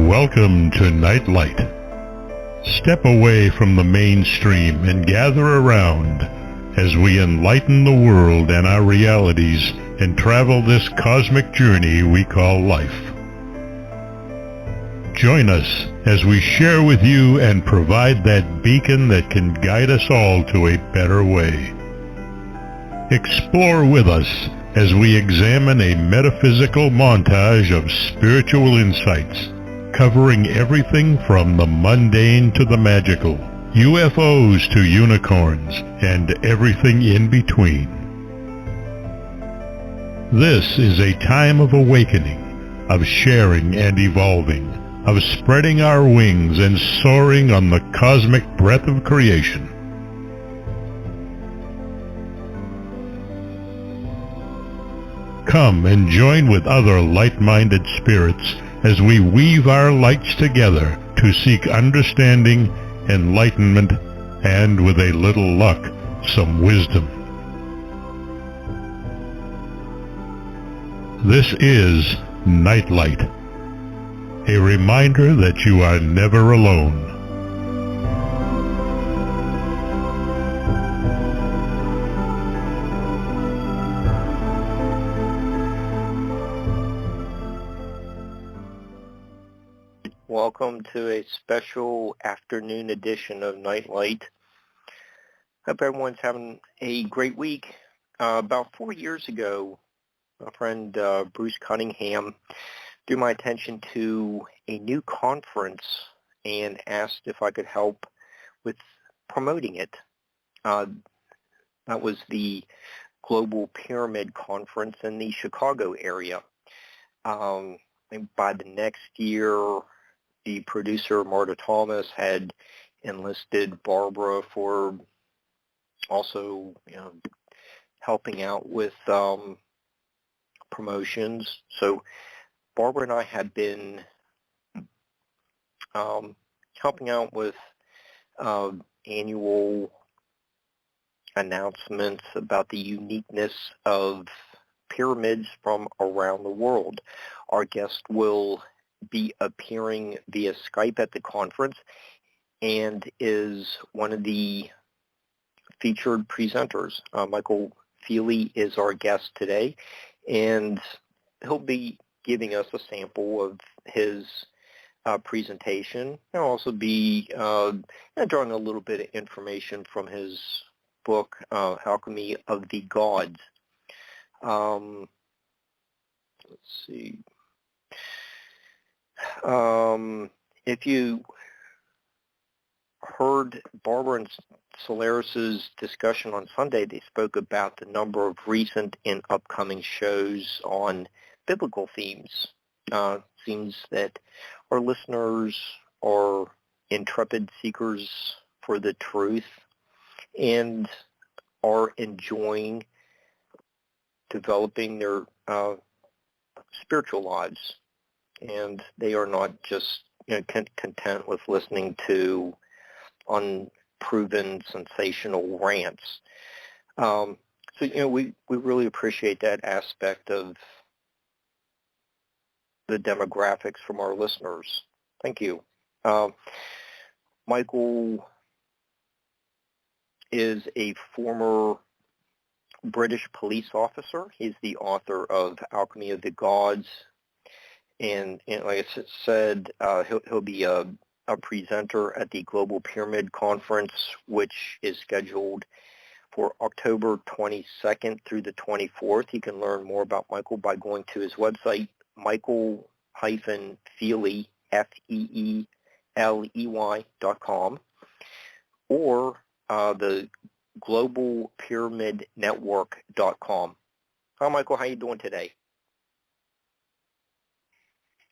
Welcome to Nightlight. Step away from the mainstream and gather around as we enlighten the world and our realities and travel this cosmic journey we call life. Join us as we share with you and provide that beacon that can guide us all to a better way. Explore with us as we examine a metaphysical montage of spiritual insights, covering everything from the mundane to the magical, UFOs to unicorns, and everything in between. This is a time of awakening, of sharing and evolving, of spreading our wings and soaring on the cosmic breath of creation. Come and join with other light-minded spirits as we weave our lights together to seek understanding, enlightenment, and with a little luck, some wisdom. This is Nightlight, a reminder that you are never alone. Welcome to a special afternoon edition of Nightlight. Hope everyone's having a great week. About 4 years ago, my friend Bruce Cunningham drew my attention to a new conference and asked if I could help with promoting it. That was the Global Pyramid Conference in the Chicago area. And by the next year, the producer, Marta Thomas, had enlisted Barbara for also, helping out with promotions. So Barbara and I had been helping out with annual announcements about the uniqueness of pyramids from around the world. Our guest will be appearing via Skype at the conference and is one of the featured presenters. Michael Feeley is our guest today, and he'll be giving us a sample of his presentation. He'll also be drawing a little bit of information from his book, Alchemy of the Gods. Let's see. If you heard Barbara and Solaris's discussion on Sunday, they spoke about the number of recent and upcoming shows on biblical themes. Seems that our listeners are intrepid seekers for the truth and are enjoying developing their spiritual lives. And they are not just content with listening to unproven sensational rants. So we really appreciate that aspect of the demographics from our listeners. Thank you. Michael is a former British police officer. He's the author of Alchemy of the Gods. And like I said, he'll be a presenter at the Global Pyramid Conference, which is scheduled for October 22nd through the 24th. You can learn more about Michael by going to his website, Michael-Feeley, Feeley.com, or the globalpyramidnetwork.com. Hi, Michael. How are you doing today?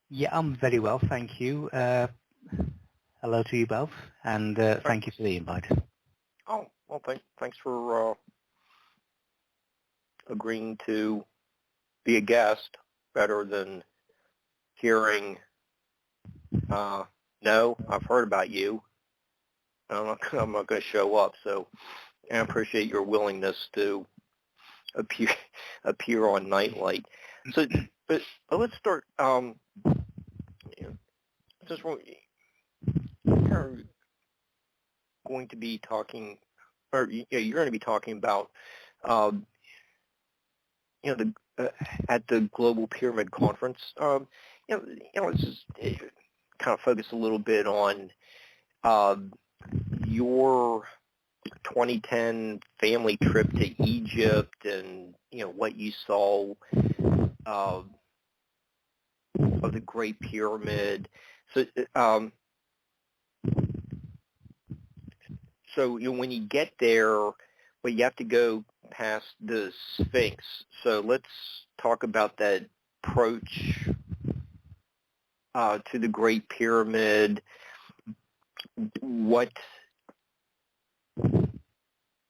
Yeah, I'm very well, thank you. Hello to you both, and thank you for the invite. Oh, well, thanks for agreeing to be a guest. Better than hearing, no, I've heard about you. I'm not going to show up. So I appreciate your willingness to appear on Nightlight. So, but let's start. just we're going to be talking, or you're going to be talking about, at the Global Pyramid Conference. Let's just kind of focus a little bit on your 2010 family trip to Egypt, and what you saw of the Great Pyramid. So when you get there, well, you have to go past the Sphinx. So let's talk about that approach to the Great Pyramid. What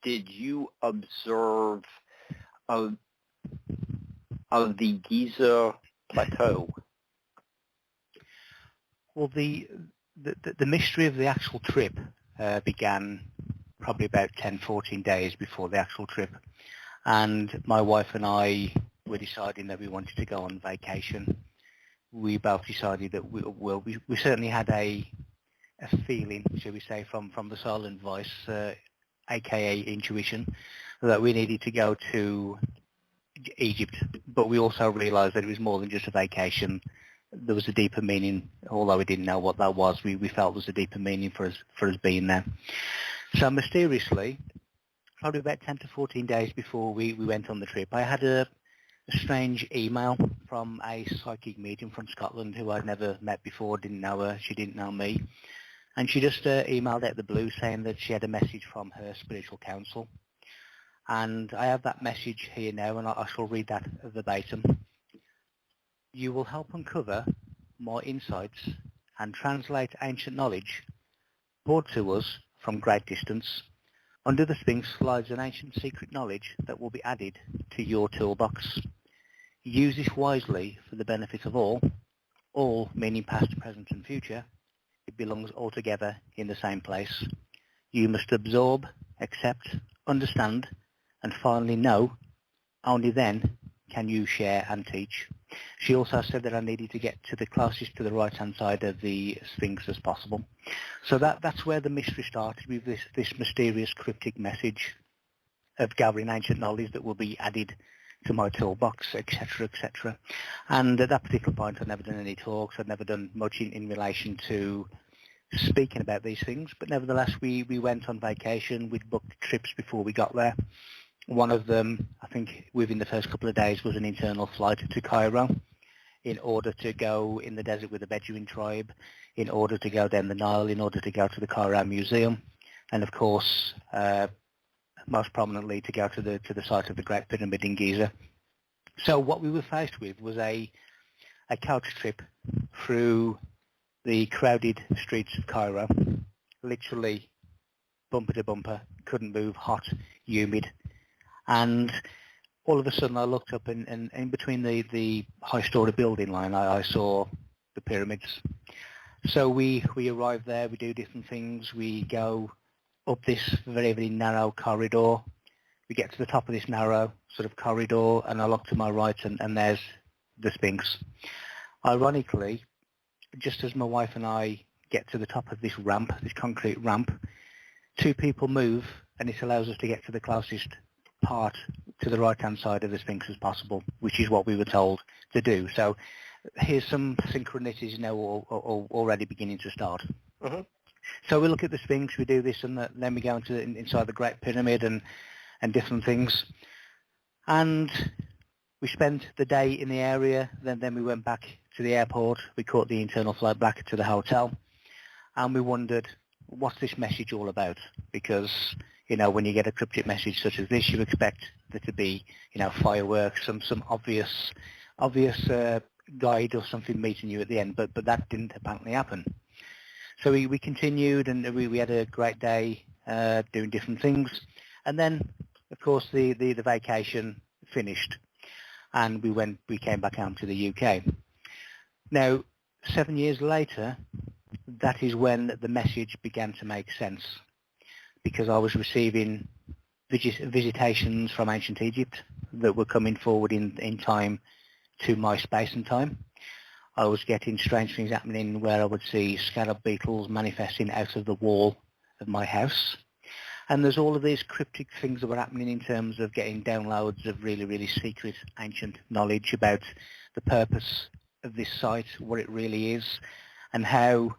did you observe of the Giza Plateau? Well, the mystery of the actual trip began probably about 10, 14 days before the actual trip. And my wife and I were deciding that we wanted to go on vacation. We both decided that we certainly had a feeling, shall we say, from the silent voice, aka intuition, that we needed to go to Egypt. But we also realised that it was more than just a vacation. There was a deeper meaning, although we didn't know what that was. We felt there was a deeper meaning for us being there. So mysteriously, probably about 10 to 14 days before we went on the trip, I had a strange email from a psychic medium from Scotland who I'd never met before, didn't know her, she didn't know me. And she just emailed out the blue saying that she had a message from her spiritual council. And I have that message here now, and I shall read that verbatim. You will help uncover more insights and translate ancient knowledge brought to us from great distance. Under the Sphinx lies an ancient secret knowledge that will be added to your toolbox. Use this wisely for the benefit of all meaning past, present and future. It belongs all together in the same place. You must absorb, accept, understand and finally know. Only then can you share and teach. She also said that I needed to get to the closest to the right-hand side of the Sphinx as possible. So that's where the mystery started, with this mysterious cryptic message of gathering ancient knowledge that will be added to my toolbox, etc., etc. And at that particular point, I'd never done any talks. I'd never done much in relation to speaking about these things. But nevertheless, we went on vacation. We'd booked trips before we got there. One of them, I think within the first couple of days, was an internal flight to Cairo in order to go in the desert with the Bedouin tribe, in order to go down the Nile, in order to go to the Cairo Museum, and of course, most prominently, to go to the site of the Great Pyramid in Giza. So what we were faced with was a couch trip through the crowded streets of Cairo, literally bumper to bumper, couldn't move, hot, humid. And all of a sudden I looked up and in between the high-story building line, I saw the pyramids. So we arrive there, we do different things, we go up this very, very narrow corridor. We get to the top of this narrow sort of corridor and I look to my right and there's the Sphinx. Ironically, just as my wife and I get to the top of this ramp, this concrete ramp, two people move and it allows us to get to the closest part to the right-hand side of the Sphinx as possible, which is what we were told to do. So here's some synchronicities now already beginning to start. Mm-hmm. So we look at the Sphinx, we do this, and then we go inside the Great Pyramid and different things. And we spent the day in the area, then we went back to the airport, we caught the internal flight back to the hotel, and we wondered, what's this message all about? Because, when you get a cryptic message such as this, you expect there to be, fireworks, some obvious guide or something meeting you at the end, but that didn't apparently happen. So we continued and we had a great day doing different things. And then, of course, the vacation finished and we came back home to the UK. Now, 7 years later, that is when the message began to make sense, because I was receiving visitations from ancient Egypt that were coming forward in time to my space and time. I was getting strange things happening where I would see scarab beetles manifesting out of the wall of my house. And there's all of these cryptic things that were happening in terms of getting downloads of really, really secret ancient knowledge about the purpose of this site, what it really is, and how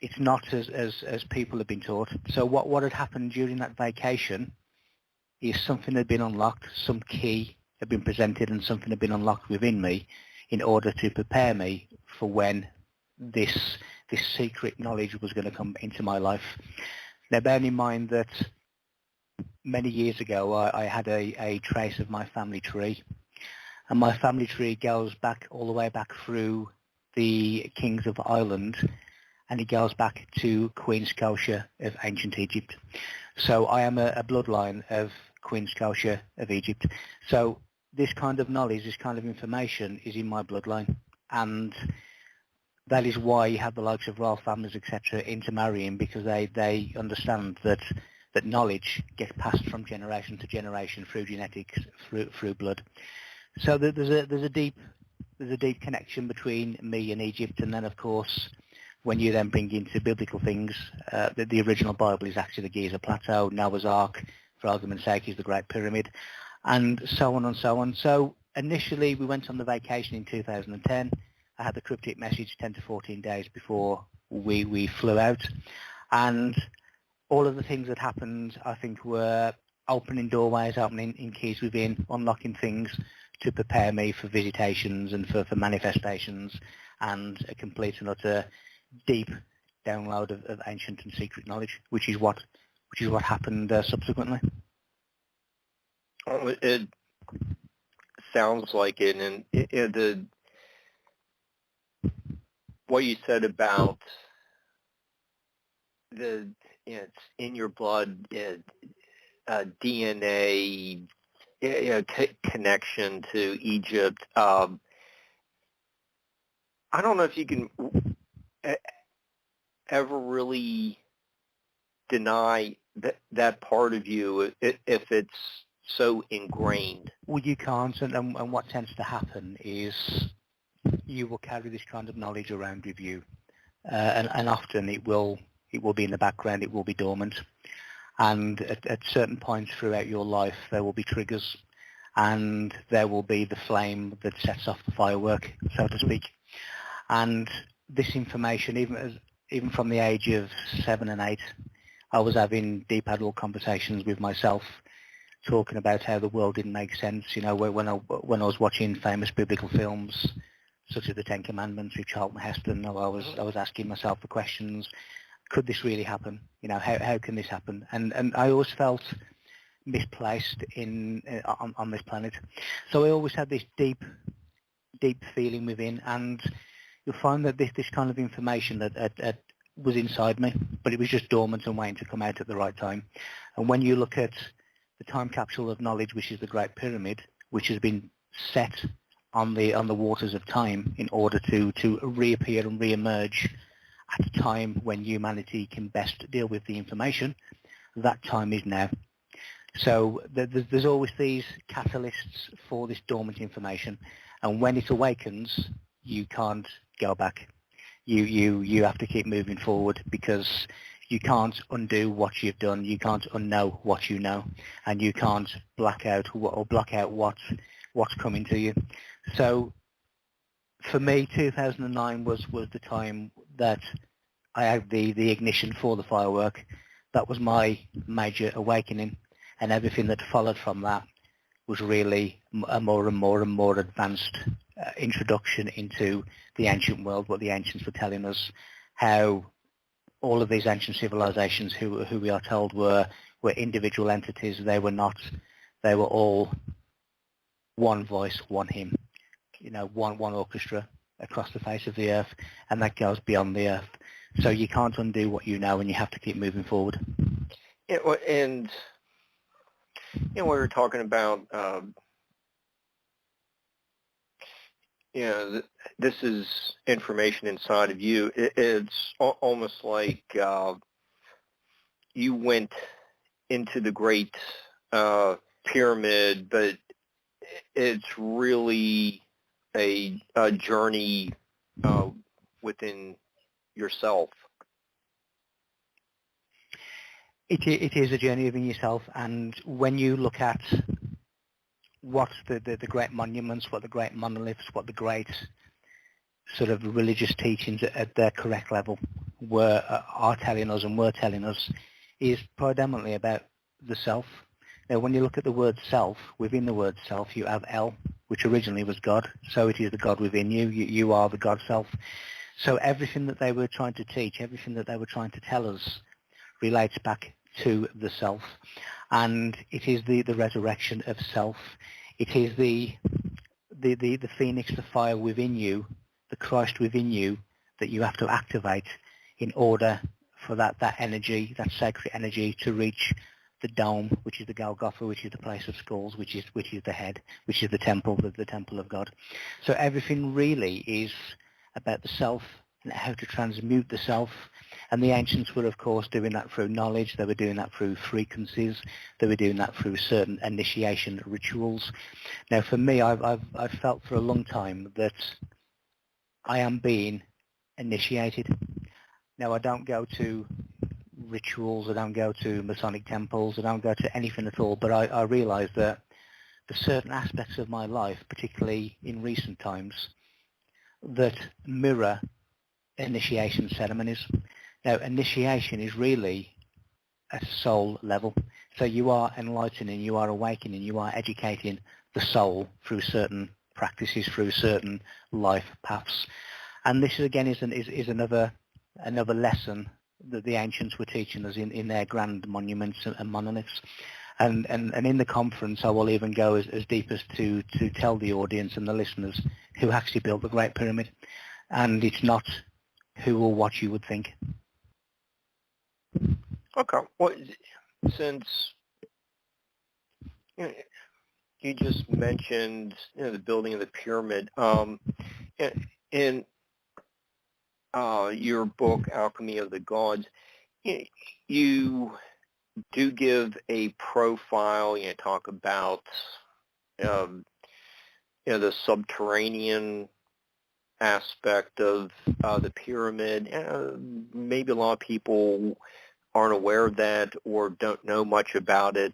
it's not as people have been taught. So what had happened during that vacation is something had been unlocked, some key had been presented and something had been unlocked within me in order to prepare me for when this secret knowledge was going to come into my life. Now, bearing in mind that many years ago I had a trace of my family tree, and my family tree goes back all the way back through the kings of Ireland, and it goes back to Queen Scotia of ancient Egypt. So I am a bloodline of Queen Scotia of Egypt. So this kind of knowledge, this kind of information is in my bloodline, and that is why you have the likes of royal families, etc., intermarrying, because they understand that knowledge gets passed from generation to generation through genetics, through blood. So there's a deep connection between me and Egypt, and then of course when you then bring into biblical things, the original Bible is actually the Giza Plateau, Noah's Ark, for argument's sake, is the Great Pyramid, and so on and so on. So initially we went on the vacation in 2010. I had the cryptic message 10 to 14 days before we flew out, and all of the things that happened, I think, were opening doorways, opening keys within, unlocking things to prepare me for visitations and for manifestations, and a complete and utter deep download of ancient and secret knowledge, which is what happened subsequently. Oh, it sounds like it, and what you said about it's in your blood, DNA connection to Egypt. I don't know if you can ever really deny that part of you if it's so ingrained. Well, you can't, and what tends to happen is you will carry this kind of knowledge around with you, and often it will be in the background, it will be dormant, and at certain points throughout your life there will be triggers, and there will be the flame that sets off the firework, so to speak. And this information, even from the age of 7 and 8, I was having deep adult conversations with myself, talking about how the world didn't make sense. You know, when I was watching famous biblical films such as the Ten Commandments with Charlton Heston, I was asking myself the questions: could this really happen? You know, how can this happen? And I always felt misplaced on this planet. So I always had this deep feeling within, and you'll find that this kind of information that was inside me, but it was just dormant and waiting to come out at the right time. And when you look at the time capsule of knowledge, which is the Great Pyramid, which has been set on the waters of time in order to reappear and re-emerge at a time when humanity can best deal with the information, that time is now. So there's always these catalysts for this dormant information, and when it awakens, you can't go back. You have to keep moving forward, because you can't undo what you've done, you can't unknow what you know, and you can't block out what's coming to you. So for me, 2009 was the time that I had the ignition for the firework. That was my major awakening, and everything that followed from that was really a more and more advanced introduction into the ancient world, what the ancients were telling us, how all of these ancient civilizations who we are told were individual entities. They were not. They were all one voice, one hymn, you know, one orchestra across the face of the earth, and that goes beyond the earth. So you can't undo what you know, and you have to keep moving forward. Yeah, and we were talking about this is information inside of you. It's almost like you went into the Great Pyramid, but it's really a journey within yourself. It is a journey within yourself, and when you look at what the great monuments, what the great monoliths, what the great sort of religious teachings at their correct level are telling us and were telling us, is predominantly about the self. Now, when you look at the word self, within the word self, you have El, which originally was God. So it is the God within you. You are the God self. So everything that they were trying to teach, everything that they were trying to tell us, relates back to the self. And it is the resurrection of self. It is the phoenix, the fire within you, the Christ within you, that you have to activate in order for that energy, that sacred energy, to reach the dome, which is the Golgotha, which is the place of skulls, which is the head, which is the temple of God. So everything really is about the self and how to transmute the self. And the ancients were, of course, doing that through knowledge. They were doing that through frequencies. They were doing that through certain initiation rituals. Now, for me, I've felt for a long time that I am being initiated. Now, I don't go to rituals, I don't go to Masonic temples, I don't go to anything at all, but I realise that the certain aspects of my life, particularly in recent times, that mirror initiation ceremonies. Now, initiation is really a soul level. So you are enlightening, you are awakening, you are educating the soul through certain practices, through certain life paths. And this again is another lesson that the ancients were teaching us in their grand monuments and monoliths. And in the conference, I will even go as deep as to tell the audience and the listeners who actually built the Great Pyramid. And it's not who or what you would think. Okay. Well, since you just mentioned the building of the pyramid, in your book Alchemy of the Gods, you do give a profile. Talk about the subterranean aspect of the pyramid. Maybe a lot of people aren't aware of that or don't know much about it.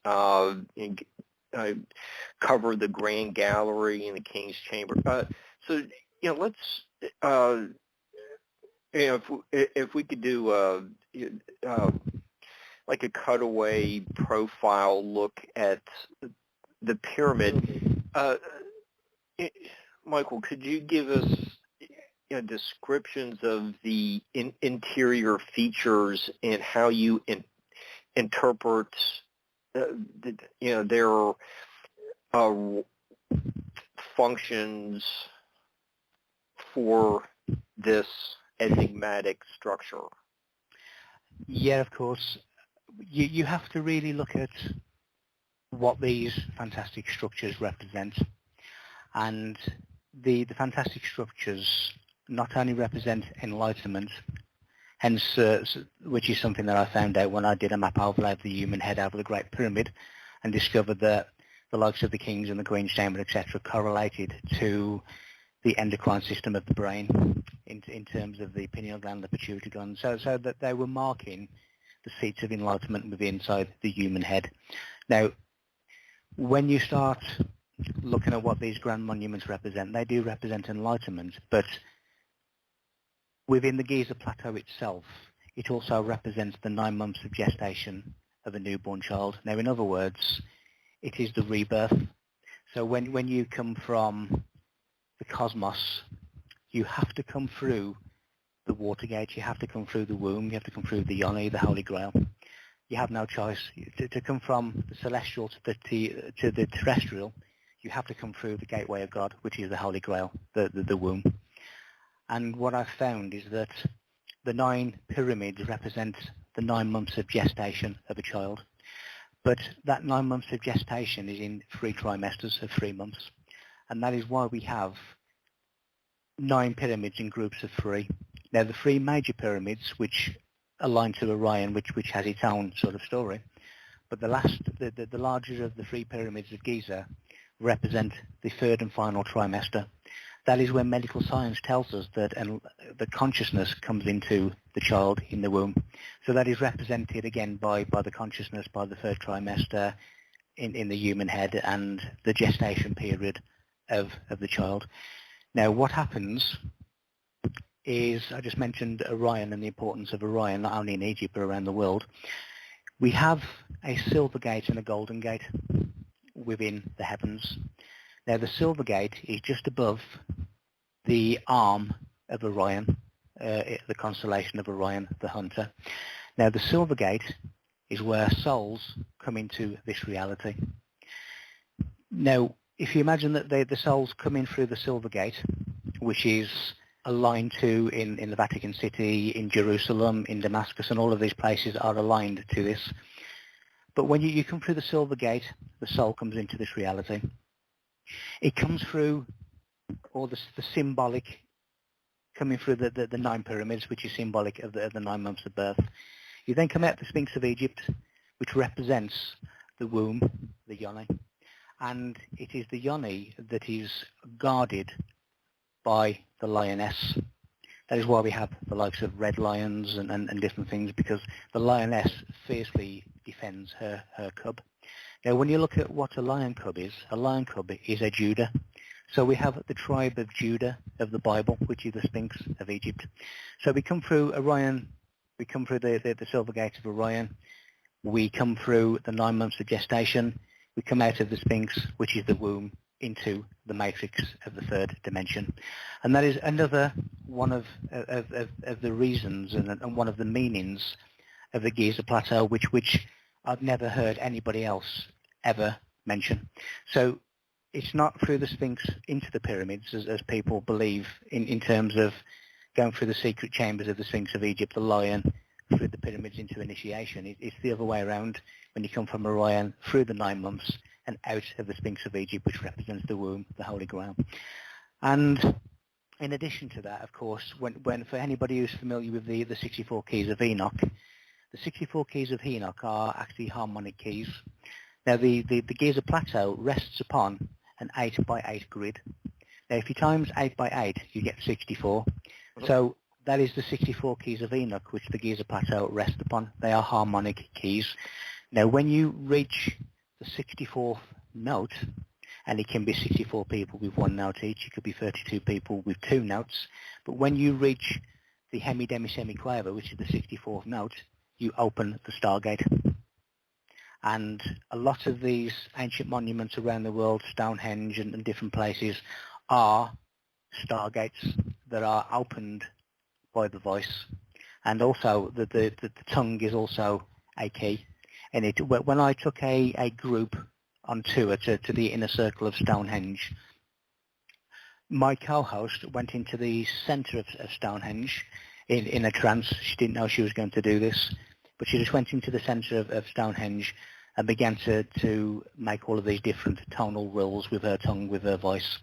Cover the Grand Gallery and the King's Chamber. So let's if we could do like a cutaway profile look at the pyramid. Michael, could you give us descriptions of the interior features and how you interpret their functions for this enigmatic structure? Yeah, of course. You have to really look at what these fantastic structures represent. And the fantastic structures not only represent enlightenment, hence, which is something that I found out when I did a map overlay of the human head over the Great Pyramid and discovered that the likes of the King's and the Queen's Chamber, etc., correlated to the endocrine system of the brain in terms of the pineal gland, the pituitary gland, so that they were marking the seats of enlightenment within inside the human head. Now, when you start looking at what these grand monuments represent, they do represent enlightenment, but within the Giza Plateau itself, it also represents the 9 months of gestation of a newborn child. Now, in other words, it is the rebirth. So when you come from the cosmos, you have to come through the water gate, you have to come through the womb, you have to come through the yoni, the Holy Grail. You have no choice. To come from the celestial to the terrestrial, you have to come through the gateway of God, which is the Holy Grail, the womb. And what I've found is that the 9 pyramids represent the 9 months of gestation of a child. But that 9 months of gestation is in 3 trimesters of 3 months. And that is why we have 9 pyramids in groups of 3. Now, the 3 major pyramids, which align to Orion, which has its own sort of story, but the larger of the 3 pyramids of Giza represent the third and final trimester. That is when medical science tells us that the consciousness comes into the child in the womb. So that is represented again by the consciousness, by the third trimester in the human head and the gestation period of the child. Now what happens is, I just mentioned Orion and the importance of Orion, not only in Egypt but around the world. We have a silver gate and a golden gate within the heavens. Now the silver gate is just above the arm of Orion, the constellation of Orion, the hunter. Now the silver gate is where souls come into this reality. Now if you imagine that the souls come in through the silver gate, which is aligned to in the Vatican City, in Jerusalem, in Damascus, and all of these places are aligned to this. But when you come through the silver gate, the soul comes into this reality. It comes through all the symbolic, coming through the 9 pyramids, which is symbolic of the 9 months of birth. You then come out the Sphinx of Egypt, which represents the womb, the yoni. And it is the yoni that is guarded by the lioness. That is why we have the likes of red lions and different things, because the lioness fiercely defends her cub. Now when you look at what a lion cub is a Judah. So we have the tribe of Judah of the Bible, which is the Sphinx of Egypt. So we come through Orion, we come through the silver gate of Orion, we come through the 9 months of gestation, we come out of the Sphinx, which is the womb, into the matrix of the third dimension. And that is another one of the reasons and one of the meanings of the Giza Plateau, which I've never heard anybody else ever mention. So it's not through the Sphinx into the pyramids, as people believe, in terms of going through the secret chambers of the Sphinx of Egypt, the lion, through the pyramids into initiation. It's the other way around, when you come from Orion, through the 9 months, and out of the Sphinx of Egypt, which represents the womb, the Holy Grail. And in addition to that, of course, when for anybody who's familiar with the 64 keys of Enoch, the 64 keys of Enoch are actually harmonic keys. Now the Giza Plateau rests upon an 8 by 8 grid. Now if you times 8 by 8, you get 64. So that is the 64 keys of Enoch, which the Giza Plateau rests upon. They are harmonic keys. Now when you reach the 64th note, and it can be 64 people with 1 note each, it could be 32 people with 2 notes, but when you reach the hemi-demi-semi-quaver, which is the 64th note, you open the Stargate. And a lot of these ancient monuments around the world, Stonehenge and different places, are Stargates that are opened by the voice. And also the tongue is also a key. And when I took a group on tour to the inner circle of Stonehenge, my co-host went into the centre of Stonehenge in a trance. She didn't know she was going to do this, but she just went into the centre of Stonehenge and began to make all of these different tonal rules with her tongue, with her voice.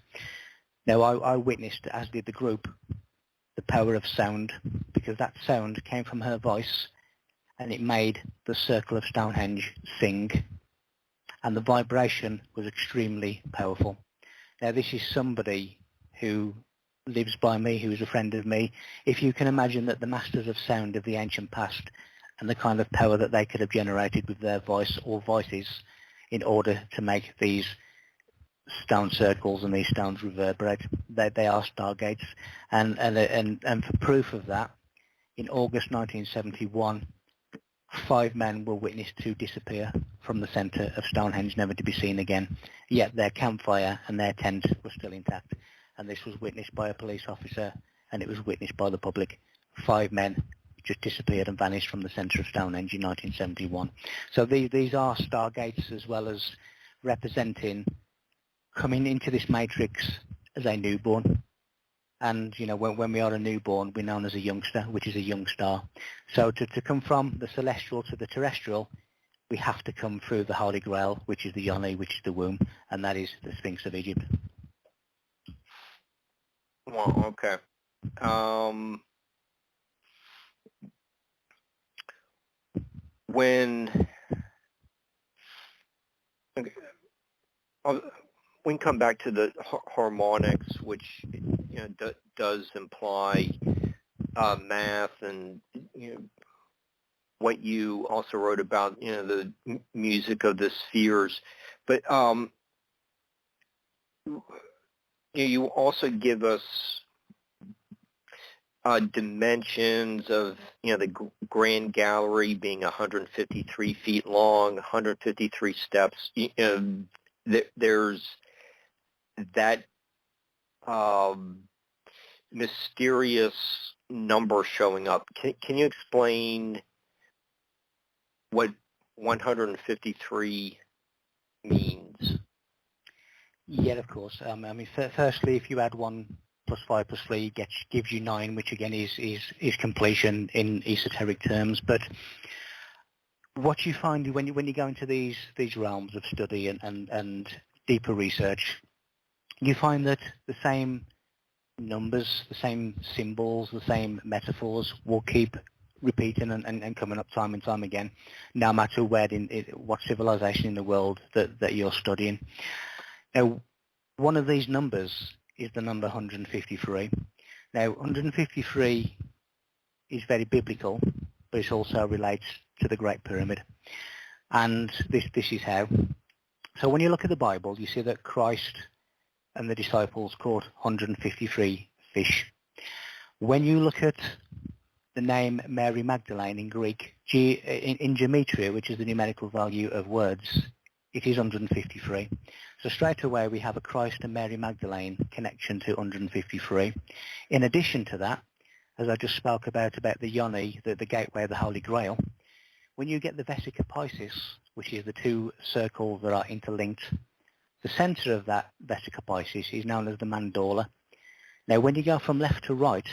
Now I witnessed, as did the group, the power of sound, because that sound came from her voice, and it made the circle of Stonehenge sing, and the vibration was extremely powerful. Now this is somebody who lives by me, who is a friend of me. If you can imagine that the masters of sound of the ancient past and the kind of power that they could have generated with their voice or voices in order to make these stone circles and these stones reverberate, they are stargates. And for proof of that, in August 1971, 5 men were witnessed to disappear from the centre of Stonehenge, never to be seen again. Yet their campfire and their tent were still intact. And this was witnessed by a police officer, and it was witnessed by the public. 5 men just disappeared and vanished from the centre of Stonehenge in 1971. So these are stargates, as well as representing coming into this matrix as a newborn. And, you know, when we are a newborn, we're known as a youngster, which is a young star. So to come from the celestial to the terrestrial, we have to come through the Holy Grail, which is the yoni, which is the womb, and that is the Sphinx of Egypt. Well, okay. When we can come back to the harmonics, which does imply math, and what you also wrote about, the music of the spheres. But you also give us dimensions of, the Grand Gallery being 153 feet long, 153 steps. There's that mysterious number showing up. Can you explain what 153 means? Yeah, of course. Firstly, if you add 1 plus 5 plus 3, gives you 9, which again is completion in esoteric terms. But what you find when you go into these realms of study and deeper research, you find that the same numbers, the same symbols, the same metaphors will keep repeating and coming up time and time again, no matter what civilization in the world that you're studying. Now, one of these numbers is the number 153. Now, 153 is very biblical, but it also relates to the Great Pyramid. And this is how. So when you look at the Bible, you see that Christ and the disciples caught 153 fish. When you look at the name Mary Magdalene in Greek, in gematria, which is the numerical value of words, it is 153. So straight away we have a Christ and Mary Magdalene connection to 153. In addition to that, as I just spoke about the yoni, the gateway of the Holy Grail, when you get the Vesica Piscis, which is the 2 circles that are interlinked, the center of that Vesica Piscis is known as the mandala. Now when you go from left to right,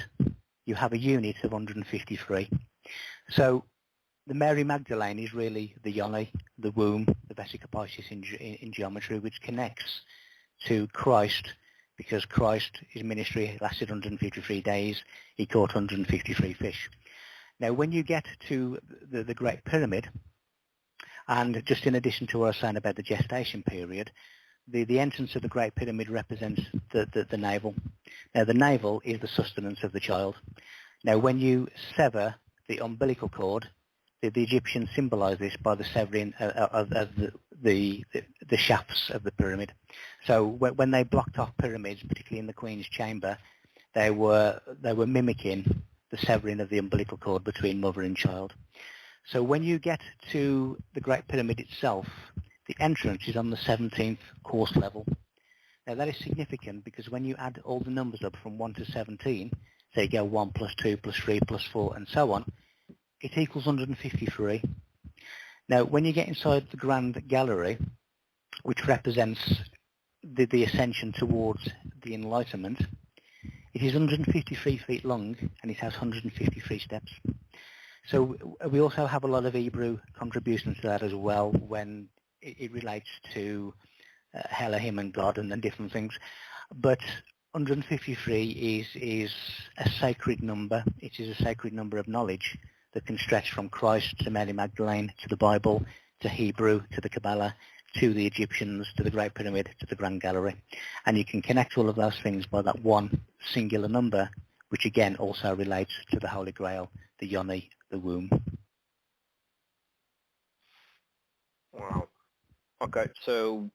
you have a unit of 153. So the Mary Magdalene is really the yoni, the womb, the Vesica Piscis in geometry, which connects to Christ, because Christ, his ministry lasted 153 days. He caught 153 fish. Now, when you get to the Great Pyramid, and just in addition to what I was saying about the gestation period, the entrance of the Great Pyramid represents the navel. Now, the navel is the sustenance of the child. Now, when you sever the umbilical cord, the Egyptians symbolize this by the severing of the shafts of the pyramid. So when they blocked off pyramids, particularly in the Queen's chamber, they were mimicking the severing of the umbilical cord between mother and child. So when you get to the Great Pyramid itself, the entrance is on the 17th course level. Now that is significant because when you add all the numbers up from 1 to 17, so you go 1 plus 2 plus 3 plus 4 and so on, it equals 153. Now, when you get inside the Grand Gallery, which represents the ascension towards the Enlightenment, it is 153 feet long and it has 153 steps. So we also have a lot of Hebrew contributions to that as well when it relates to Elohim and God and different things. But 153 is a sacred number. It is a sacred number of knowledge that can stretch from Christ to Mary Magdalene, to the Bible, to Hebrew, to the Kabbalah, to the Egyptians, to the Great Pyramid, to the Grand Gallery. And you can connect all of those things by that one singular number, which again also relates to the Holy Grail, the Yoni, the womb. Wow. Okay, so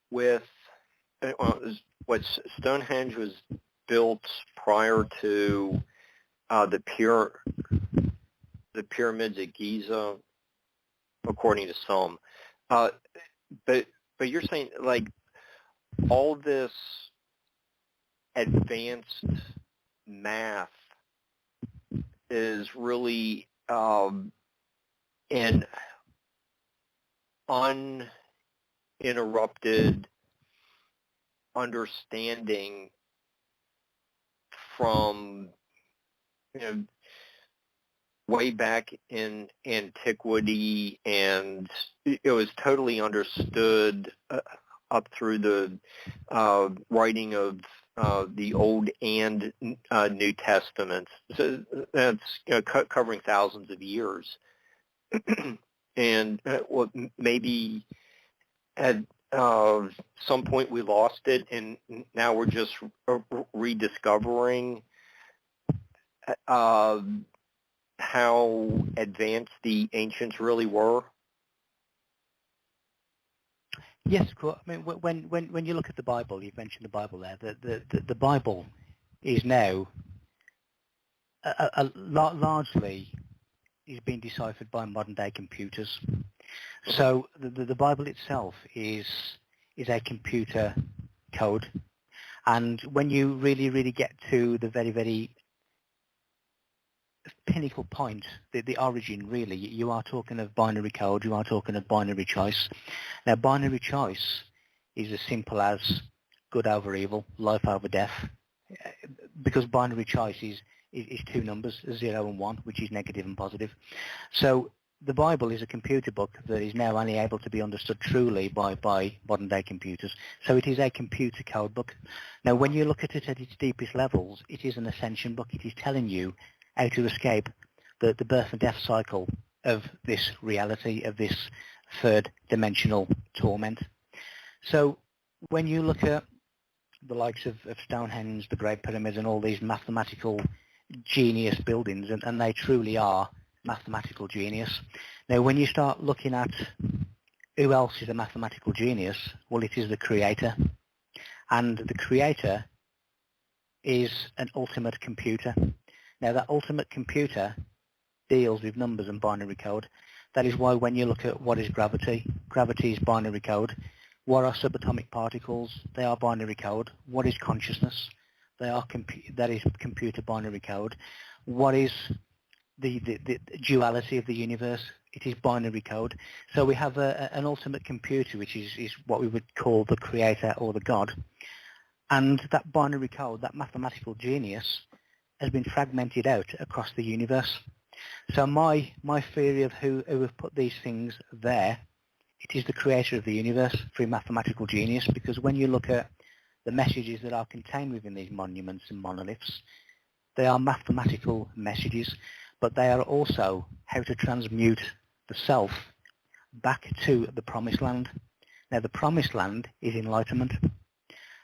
with what Stonehenge was built prior to the pyramids at Giza, according to some. But you're saying like all this advanced math is really an uninterrupted understanding from way back in antiquity, and it was totally understood up through the writing of the Old and New Testaments. So that's covering thousands of years. And maybe At some point we lost it, and now we're just rediscovering how advanced the ancients really were. Yes, of course. I mean, when you look at the Bible, you've mentioned the Bible there. The Bible is now largely is being deciphered by modern day computers. So the Bible itself is a computer code, and when you really get to the very pinnacle point, the origin really, you are talking of binary code, you are talking of binary choice. Now binary choice is as simple as good over evil, life over death, because binary choice is two numbers, 0 and 1, which is negative and positive. So the Bible is a computer book that is now only able to be understood truly by modern day computers. So it is a computer code book. Now when you look at it at its deepest levels, it is an ascension book. It is telling you how to escape the birth and death cycle of this reality, of this third dimensional torment. So when you look at the likes of Stonehenge, the Great Pyramids, and all these mathematical genius buildings, and they truly are mathematical genius. Now when you start looking at who else is a mathematical genius, well, it is the creator. And the creator is an ultimate computer. Now that ultimate computer deals with numbers and binary code. That is why when you look at what is gravity, gravity is binary code. What are subatomic particles? They are binary code. What is consciousness? That is computer binary code. What is the duality of the universe? It is binary code. So we have an ultimate computer, which is what we would call the creator or the God. And that binary code, that mathematical genius, has been fragmented out across the universe. So my theory of who have put these things there, it is the creator of the universe through mathematical genius, because when you look at the messages that are contained within these monuments and monoliths, they are mathematical messages, but they are also how to transmute the self back to the promised land. Now the promised land is enlightenment.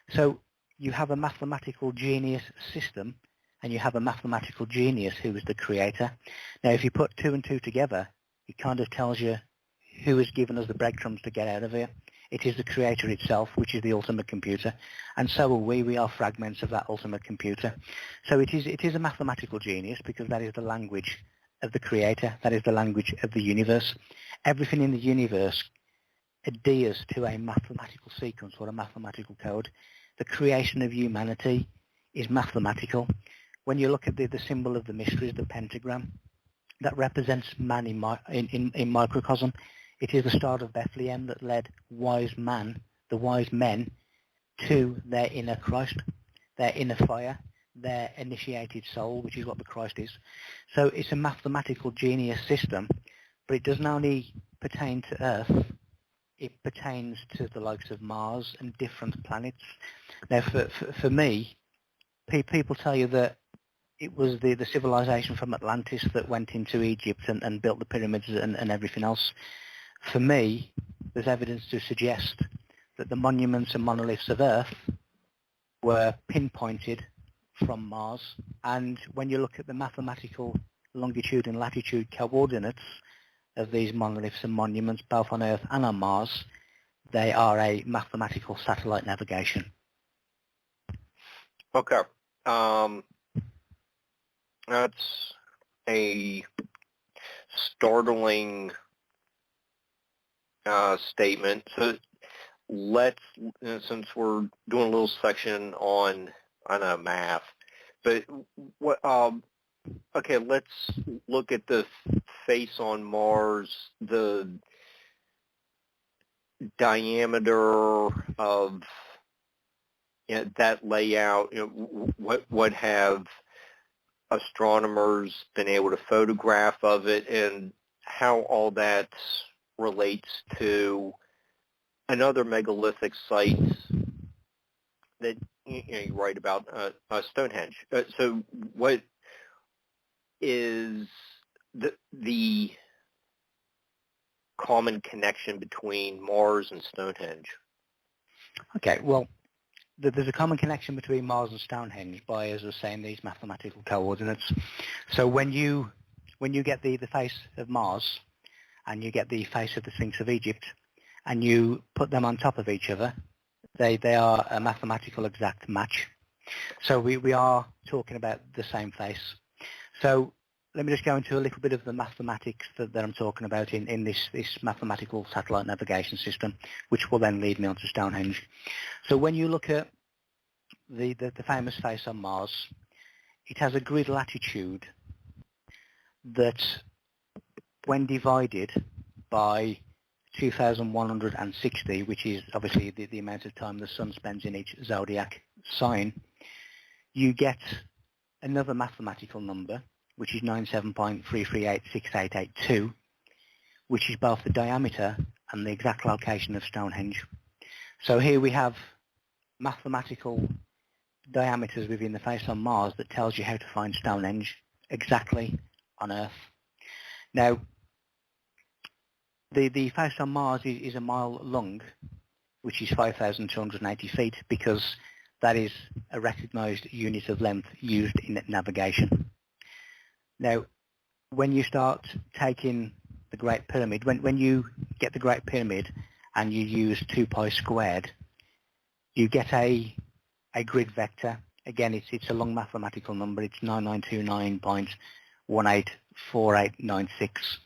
So you have a mathematical genius system, and you have a mathematical genius who is the creator. Now if you put 2 and 2 together, it kind of tells you who has given us the breadcrumbs to get out of here. It is the creator itself, which is the ultimate computer, and so are we. We are fragments of that ultimate computer. So it is a mathematical genius, because that is the language of the creator. That is the language of the universe. Everything in the universe adheres to a mathematical sequence or a mathematical code. The creation of humanity is mathematical. When you look at the symbol of the mysteries, the pentagram, that represents man in microcosm. It is the star of Bethlehem that led the wise men, to their inner Christ, their inner fire, their initiated soul, which is what the Christ is. So it's a mathematical genius system, but it doesn't only pertain to Earth, it pertains to the likes of Mars and different planets. Now for me, people tell you that it was the civilization from Atlantis that went into Egypt and built the pyramids and everything else. For me, there's evidence to suggest that the monuments and monoliths of Earth were pinpointed from Mars. And when you look at the mathematical longitude and latitude coordinates of these monoliths and monuments, both on Earth and on Mars, they are a mathematical satellite navigation. Okay. That's a startling statement. So let's, since we're doing a little section on, I know, math, but what? Okay, let's look at the face on Mars, the diameter of that layout. What have astronomers been able to photograph of it, and how all that relates to another megalithic site that you write about, Stonehenge. So what is the common connection between Mars and Stonehenge? Okay, well, there's a common connection between Mars and Stonehenge by, as I was saying, these mathematical coordinates. So when you get the face of Mars and you get the face of the Sphinx of Egypt and you put them on top of each other, they are a mathematical exact match. So we are talking about the same face. So let me just go into a little bit of the mathematics that I'm talking about in this mathematical satellite navigation system, which will then lead me on to Stonehenge. So when you look at the famous face on Mars, it has a grid latitude that, when divided by 2,160, which is obviously the amount of time the sun spends in each zodiac sign, you get another mathematical number, which is 97.3386882, which is both the diameter and the exact location of Stonehenge. So here we have mathematical diameters within the face on Mars that tells you how to find Stonehenge exactly on Earth. Now, the face on Mars is a mile long, which is 5,280 feet, because that is a recognized unit of length used in navigation. Now, when you start taking the Great Pyramid, when you get the Great Pyramid and you use 2 pi squared, you get a grid vector. Again, it's a long mathematical number. It's 9929.184896.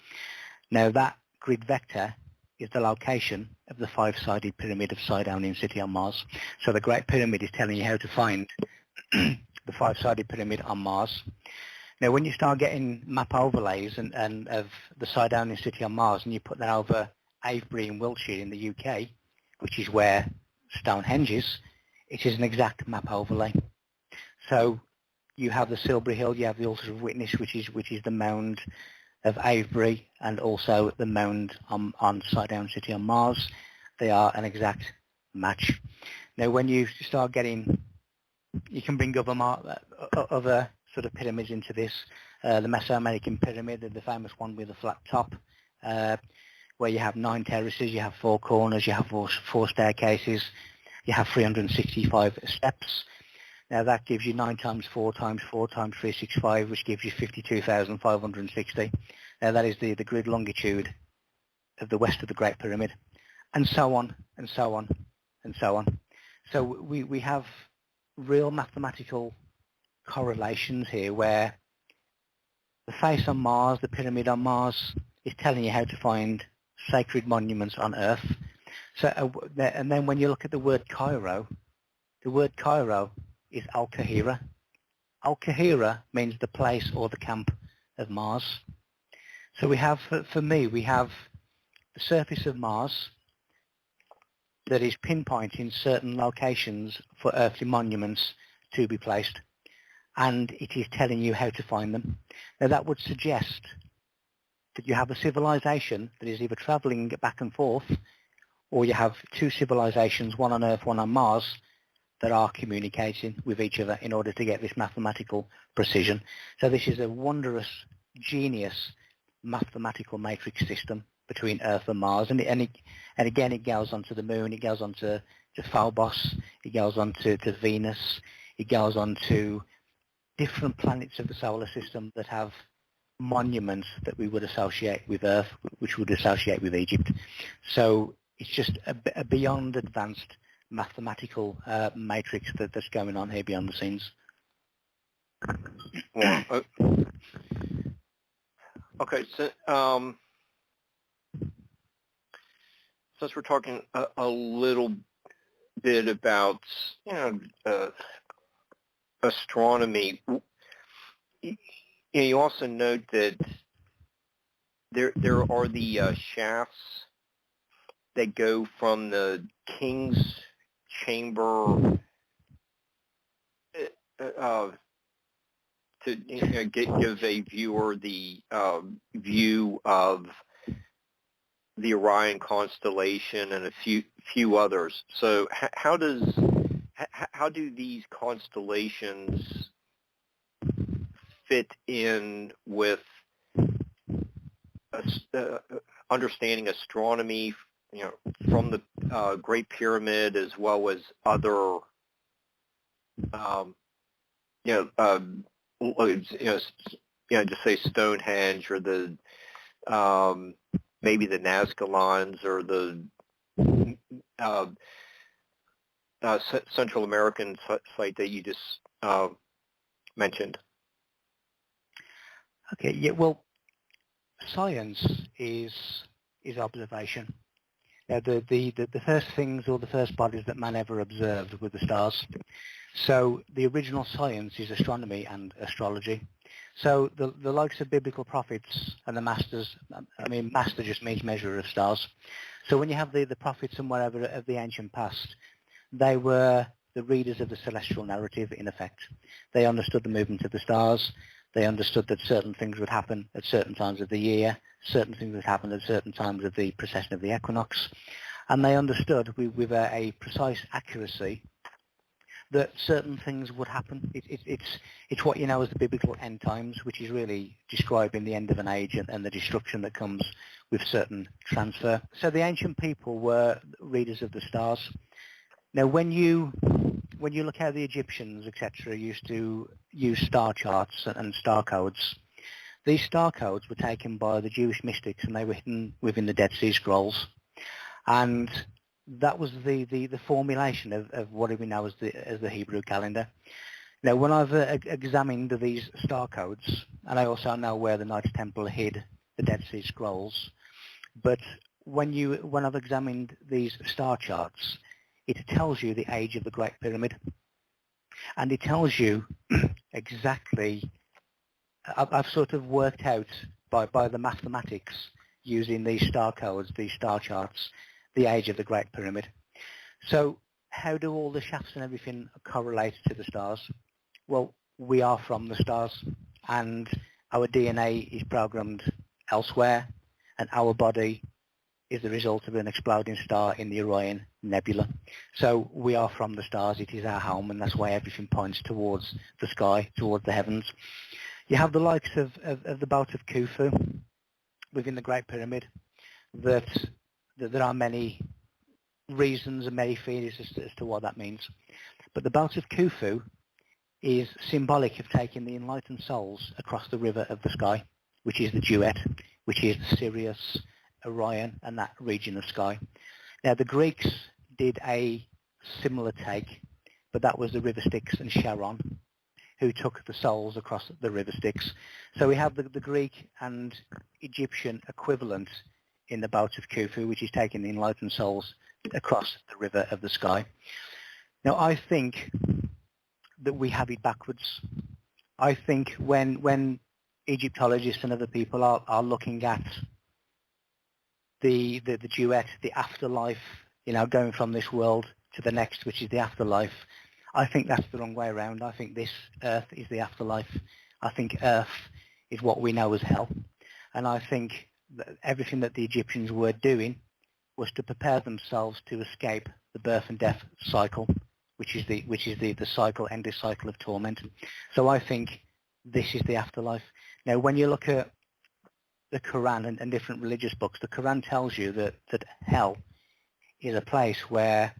Now, that grid vector is the location of the 5-sided pyramid of Sidon in City on Mars. So the Great Pyramid is telling you how to find the 5-sided pyramid on Mars. Now, when you start getting map overlays and of the Sidon City on Mars, and you put that over Avebury in Wiltshire in the UK, which is where Stonehenge is, it is an exact map overlay. So you have the Silbury Hill, you have the Altar of Witness, which is the mound of Avebury, and also the mound on Sidon City on Mars. They are an exact match. Now, when you start getting, you can bring other sort of pyramids into this. The Mesoamerican pyramid, the famous one with a flat top, where you have 9 terraces, you have 4 corners, you have 4 staircases, you have 365 steps. Now that gives you 9 times 4 times 4 times 365, which gives you 52,560. Now that is the grid longitude of the west of the Great Pyramid, and so on, and so on, and so on. So we have real mathematical correlations here, where the face on Mars, the pyramid on Mars, is telling you how to find sacred monuments on Earth. So, and then when you look at the word Cairo, the word Cairo is Al-Kahira. Al-Kahira means the place or the camp of Mars. So we have, for me, we have the surface of Mars that is pinpointing certain locations for earthly monuments to be placed, and it is telling you how to find them. Now that would suggest that you have a civilization that is either traveling back and forth, or you have 2 civilizations, one on Earth, one on Mars, that are communicating with each other in order to get this mathematical precision. So this is a wondrous, genius mathematical matrix system between Earth and Mars, and again it goes on to the Moon, it goes on to Phobos, it goes on to Venus, it goes on to different planets of the solar system that have monuments that we would associate with Earth, which would associate with Egypt. So it's just a beyond advanced mathematical matrix that's going on here behind the scenes. Well, okay, so since we're talking a little bit about astronomy, you also note that there are the shafts that go from the king's chamber to give a viewer the view of the Orion constellation and a few others. So how do these constellations fit in with understanding astronomy, from the Great Pyramid as well as other, just say Stonehenge or the maybe the Nazca lines or the Central American site that you just mentioned. Okay, yeah, well, science is observation. The first things or the first bodies that man ever observed were the stars. So the original science is astronomy and astrology. So the likes of biblical prophets and the masters, master just means measure of stars. So when you have the prophets and whatever of the ancient past, they were the readers of the celestial narrative in effect. They understood the movement of the stars. They understood that certain things would happen at certain times of the year, certain things would happen at certain times of the precession of the equinox, and they understood with a precise accuracy that certain things would happen. It's what you know as the biblical end times, which is really describing the end of an age and the destruction that comes with certain transfer. So the ancient people were readers of the stars. Now, when you look how the Egyptians, etc., used to use star charts and star codes, these star codes were taken by the Jewish mystics and they were hidden within the Dead Sea Scrolls. And that was the formulation of what we know as the Hebrew calendar. Now, when I've examined these star codes, and I also know where the Knights Templar hid the Dead Sea Scrolls, but when I've examined these star charts, it tells you the age of the Great Pyramid. And it tells you exactly, I've sort of worked out by the mathematics using these star codes, these star charts, the age of the Great Pyramid. So how do all the shafts and everything correlate to the stars? Well, we are from the stars, and our DNA is programmed elsewhere, and our body is the result of an exploding star in the Orion Nebula. So we are from the stars. It is our home, and that's why everything points towards the sky, towards the heavens. You have the likes of the Belt of Khufu within the Great Pyramid, that there are many reasons and many theories as to what that means. But the Belt of Khufu is symbolic of taking the enlightened souls across the river of the sky, which is the Duet, which is Sirius, Orion, and that region of sky. Now, the Greeks did a similar take, but that was the river Styx and Charon, who took the souls across the river Styx. So we have the Greek and Egyptian equivalent in the Belt of Khufu, which is taking the enlightened souls across the river of the sky. Now, I think that we have it backwards. I think when Egyptologists and other people are looking at the duet, the afterlife, going from this world to the next, which is the afterlife, I think that's the wrong way around. I think this earth is the afterlife. I think earth is what we know as hell. And I think that everything that the Egyptians were doing was to prepare themselves to escape the birth and death cycle, which is the cycle, endless cycle of torment. So I think this is the afterlife. Now, when you look at the Quran and different religious books, the Quran tells you that hell is a place where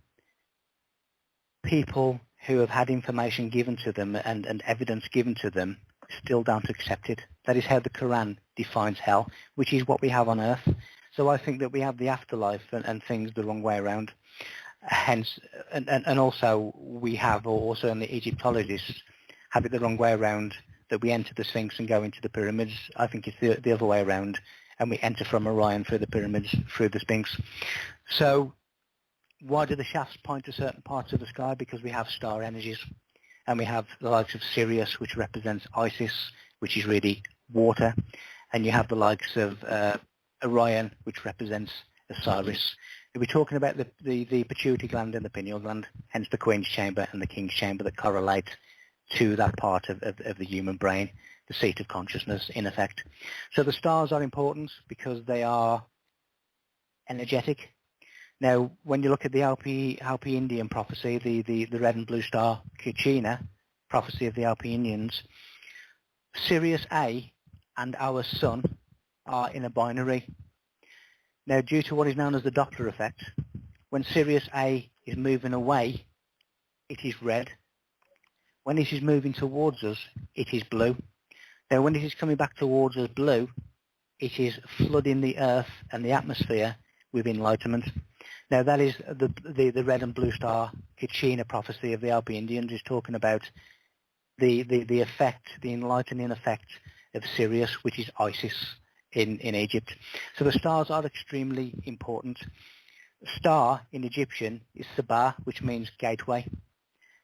people who have had information given to them and evidence given to them still don't accept it. That is how the Quran defines hell, which is what we have on earth. So I think that we have the afterlife and things the wrong way around. Hence, and also we have, or certainly Egyptologists have it the wrong way around, that we enter the Sphinx and go into the pyramids. I think it's the other way around, and we enter from Orion through the pyramids, through the Sphinx. So why do the shafts point to certain parts of the sky? Because we have star energies, and we have the likes of Sirius, which represents Isis, which is really water, and you have the likes of Orion, which represents Osiris. We're talking about the pituitary gland and the pineal gland, hence the Queen's chamber and the King's chamber that correlate to that part of the human brain, the seat of consciousness, in effect. So the stars are important because they are energetic. Now, when you look at the Alpi Indian prophecy, the red and blue star Kuchina prophecy of the Alpi Indians, Sirius A and our sun are in a binary. Now, due to what is known as the Doppler effect, when Sirius A is moving away, it is red. When it is moving towards us, it is blue. Now, when it is coming back towards us blue, it is flooding the Earth and the atmosphere with enlightenment. Now, that is the red and blue star Kachina prophecy of the Alpi Indians, is talking about the effect, the enlightening effect of Sirius, which is Isis in Egypt. So the stars are extremely important. Star in Egyptian is Sabah, which means gateway.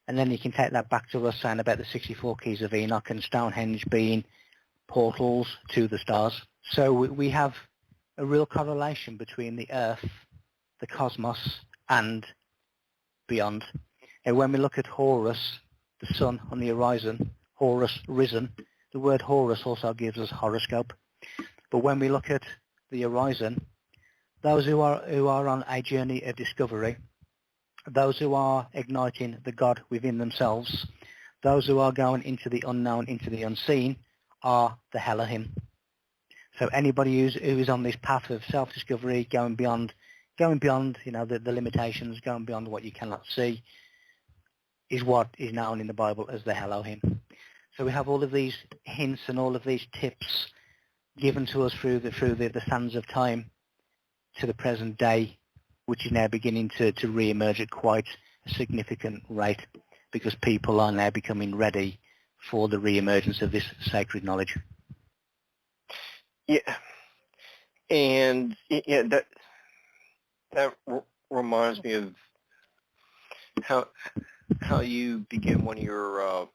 And then you can take that back to us saying about the 64 keys of Enoch and Stonehenge being portals to the stars. So we have a real correlation between the Earth, the cosmos, and beyond. And when we look at Horus, the sun on the horizon, Horus risen, the word Horus also gives us horoscope. But when we look at the horizon, those who are on a journey of discovery, those who are igniting the God within themselves, those who are going into the unknown, into the unseen, are the Elohim. So anybody who is on this path of self-discovery, going beyond, the limitations, going beyond what you cannot see, is what is known in the Bible as the Elohim. So we have all of these hints and all of these tips given to us through the sands of time to the present day, which is now beginning to re-emerge at quite a significant rate, because people are now becoming ready for the re-emergence of this sacred knowledge. Yeah, and yeah, that reminds me of how you begin one of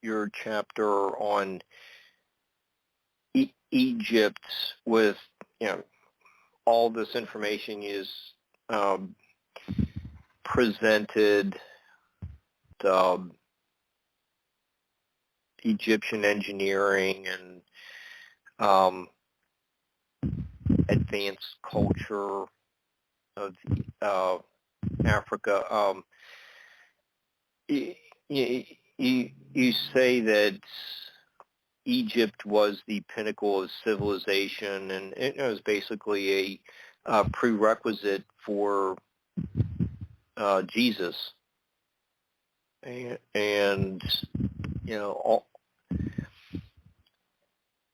your chapter on Egypt with all this information is presented, the Egyptian engineering and advanced culture of Africa. You say that Egypt was the pinnacle of civilization, and it was basically a prerequisite for Jesus. And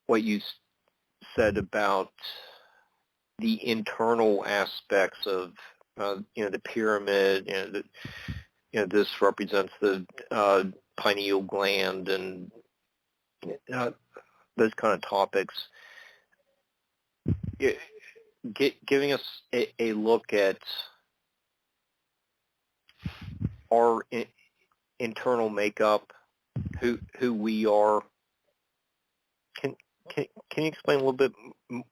what you said about the internal aspects of the pyramid, this represents the pineal gland and those kind of topics. Giving us a look at our internal makeup, who we are. Can you explain a little bit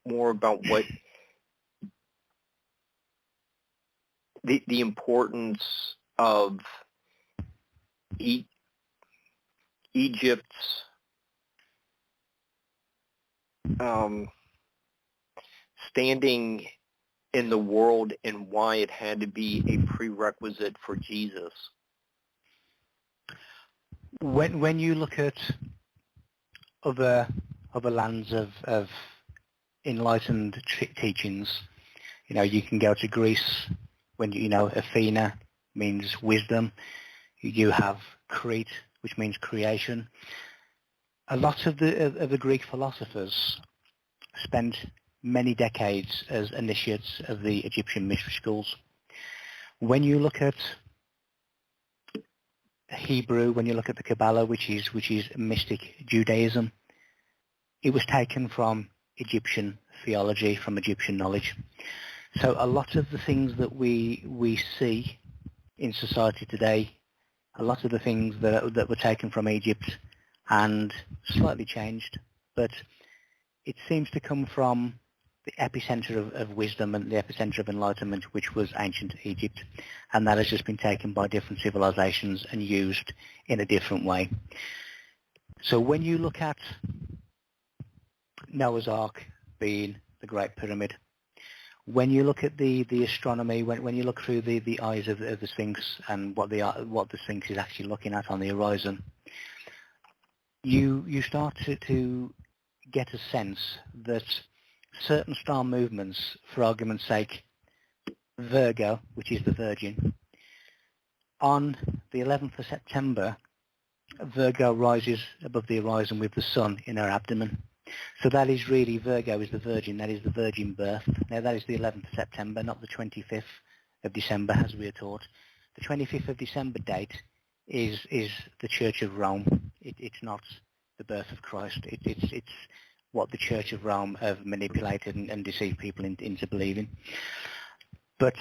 more about what the importance of Egypt's standing in the world and why it had to be a prerequisite for Jesus? When you look at other lands of enlightened teachings, you can go to Greece. When Athena means wisdom. You have Crete, which means creation. A lot of the Greek philosophers spent many decades as initiates of the Egyptian mystery schools. When you look at Hebrew, when you look at the Kabbalah, which is mystic Judaism, it was taken from Egyptian theology, from Egyptian knowledge. So a lot of the things that we see in society today, a lot of the things that were taken from Egypt and slightly changed, but it seems to come from the epicenter of wisdom and the epicenter of enlightenment, which was ancient Egypt, and that has just been taken by different civilizations and used in a different way. So when you look at Noah's Ark being the Great Pyramid, when you look at the astronomy, when you look through the eyes of the Sphinx and what the Sphinx is actually looking at on the horizon, you start to get a sense that certain star movements, for argument's sake, Virgo, which is the Virgin, on the 11th of September, Virgo rises above the horizon with the sun in her abdomen. So that is really, Virgo is the Virgin, that is the Virgin birth. Now that is the 11th of September, not the 25th of December as we are taught. The 25th of December date is the Church of Rome. It's not the birth of Christ. It's what the Church of Rome have manipulated and deceived people into believing. But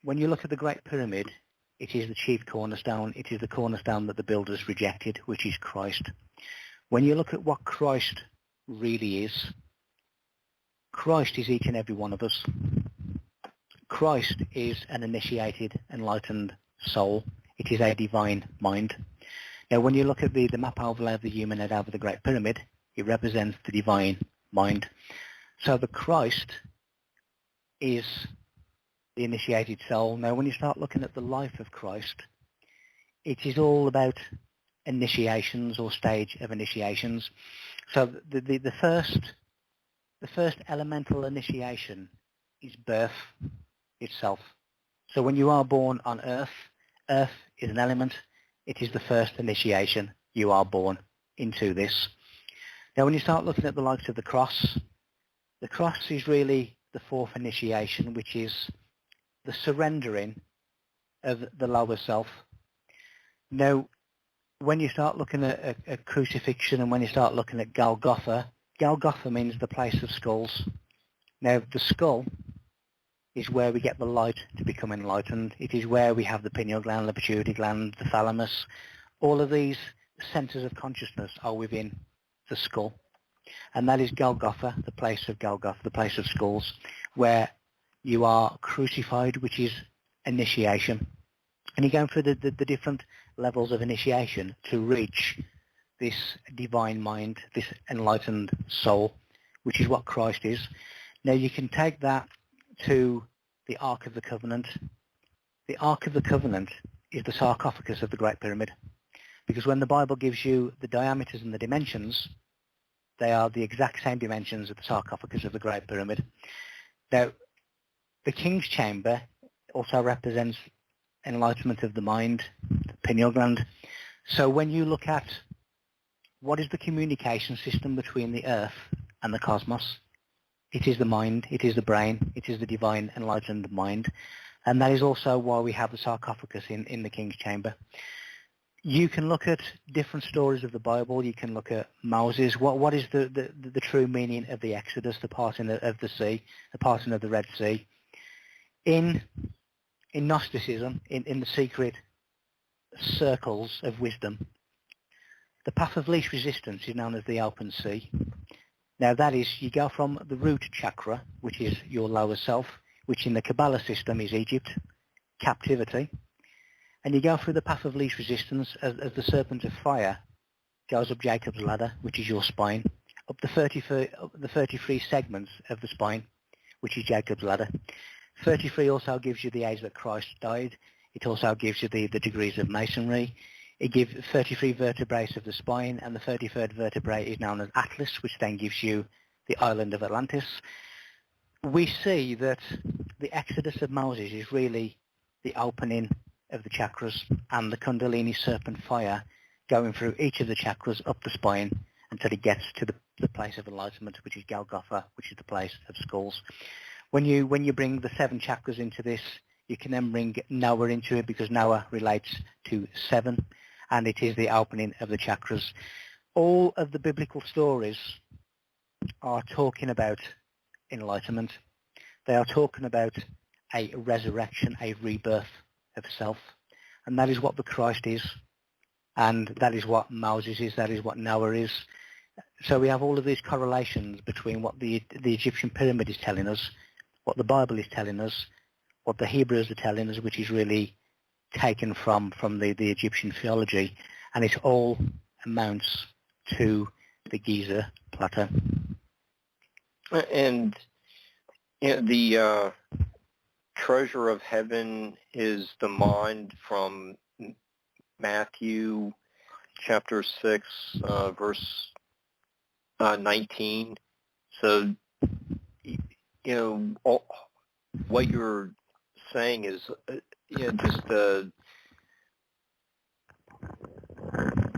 when you look at the Great Pyramid, it is the chief cornerstone. It is the cornerstone that the builders rejected, which is Christ. When you look at what Christ really is, Christ is each and every one of us. Christ is an initiated, enlightened soul. It is a divine mind. Now, when you look at the map overlay of the human head over the Great Pyramid, it represents the divine mind. So the Christ is the initiated soul. Now, when you start looking at the life of Christ, it is all about initiations or stage of initiations. So the first elemental initiation is birth itself. So when you are born on Earth, Earth is an element. It is the first initiation. You are born into this. Now, when you start looking at the likes of the cross is really the fourth initiation, which is the surrendering of the lower self. Now, when you start looking at a crucifixion and when you start looking at Golgotha, Golgotha means the place of skulls. Now, the skull is where we get the light to become enlightened. It is where we have the pineal gland, the pituitary gland, the thalamus. All of these centers of consciousness are within the skull. And that is Golgotha, the place of Golgotha, the place of skulls, where you are crucified, which is initiation. And you're going through the different levels of initiation to reach this divine mind, this enlightened soul, which is what Christ is. Now you can take that to the Ark of the Covenant. The Ark of the Covenant is the sarcophagus of the Great Pyramid. Because when the Bible gives you the diameters and the dimensions, they are the exact same dimensions of the sarcophagus of the Great Pyramid. Now, the King's Chamber also represents enlightenment of the mind, the pineal gland. So when you look at what is the communication system between the earth and the cosmos, it is the mind, it is the brain, it is the divine enlightened mind. And that is also why we have the sarcophagus in the King's Chamber. You can look at different stories of the Bible. You can look at Moses. What is the true meaning of the Exodus, the parting of the sea, the parting of the Red Sea? In Gnosticism, in the secret circles of wisdom, the path of least resistance is known as the open sea. Now that is, you go from the root chakra, which is your lower self, which in the Kabbalah system is Egypt, captivity, and you go through the path of least resistance as the serpent of fire goes up Jacob's ladder, which is your spine, up the 33 segments of the spine, which is Jacob's ladder. 33 also gives you the age that Christ died. It also gives you the degrees of masonry. It gives 33 vertebrae of the spine, and the 33rd vertebrae is known as Atlas, which then gives you the island of Atlantis. We see that the Exodus of Moses is really the opening of the chakras and the Kundalini serpent fire going through each of the chakras up the spine until it gets to the place of enlightenment, which is Golgotha, which is the place of skulls. When you bring the 7 chakras into this, you can then bring Noah into it, because Noah relates to 7, and it is the opening of the chakras. All of the biblical stories are talking about enlightenment. They are talking about a resurrection, a rebirth of self, and that is what the Christ is, and that is what Moses is, that is what Noah is. So we have all of these correlations between what the Egyptian pyramid is telling us, what the Bible is telling us, what the Hebrews are telling us, which is really taken from the Egyptian theology, and it all amounts to the Giza plateau. And the treasure of heaven is the mind from Matthew chapter 6, verse 19. So what you're saying is, just the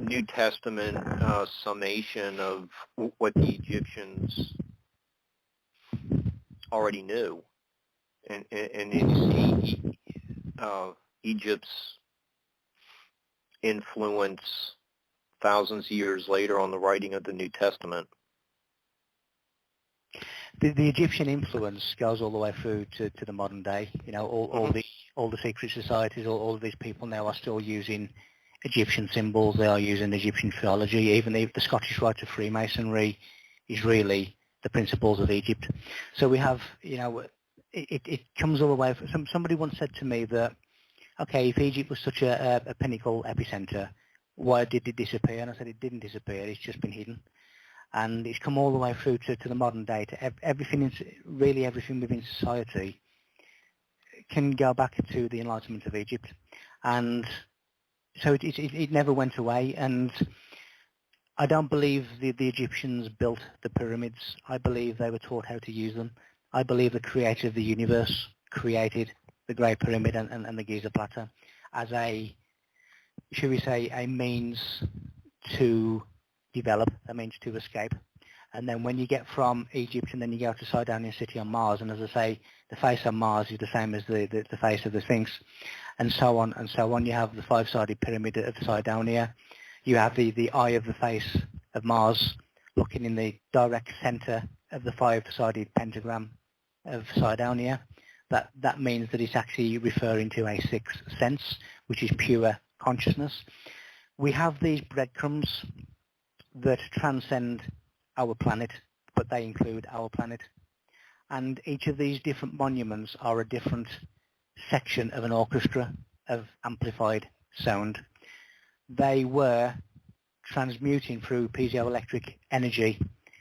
New Testament summation of what the Egyptians already knew, and you see Egypt's influence thousands of years later on the writing of the New Testament. The Egyptian influence goes all the way through to the modern day. All the secret societies, all of these people now are still using Egyptian symbols. They are using Egyptian theology. Even the Scottish Rite of Freemasonry is really the principles of Egypt. So we have, it comes all the way. Somebody once said to me that, okay, if Egypt was such a pinnacle epicenter, why did it disappear? And I said it didn't disappear. It's just been hidden. And it's come all the way through to the modern day. To everything within society can go back to the Enlightenment of Egypt. And so it never went away. And I don't believe the Egyptians built the pyramids. I believe they were taught how to use them. I believe the creator of the universe created the Great Pyramid and the Giza Plateau as a means to develop, a means to escape. And then when you get from Egypt and then you go to Cydonia City on Mars, and as I say, the face on Mars is the same as the face of the Sphinx, and so on and so on. You have the five-sided pyramid of Cydonia. You have the eye of the face of Mars looking in the direct center of the five-sided pentagram of Cydonia. That means that it's actually referring to a sixth sense, which is pure consciousness. We have these breadcrumbs that transcend our planet, but they include our planet. And each of these different monuments are a different section of an orchestra of amplified sound. They were transmuting through piezoelectric energy.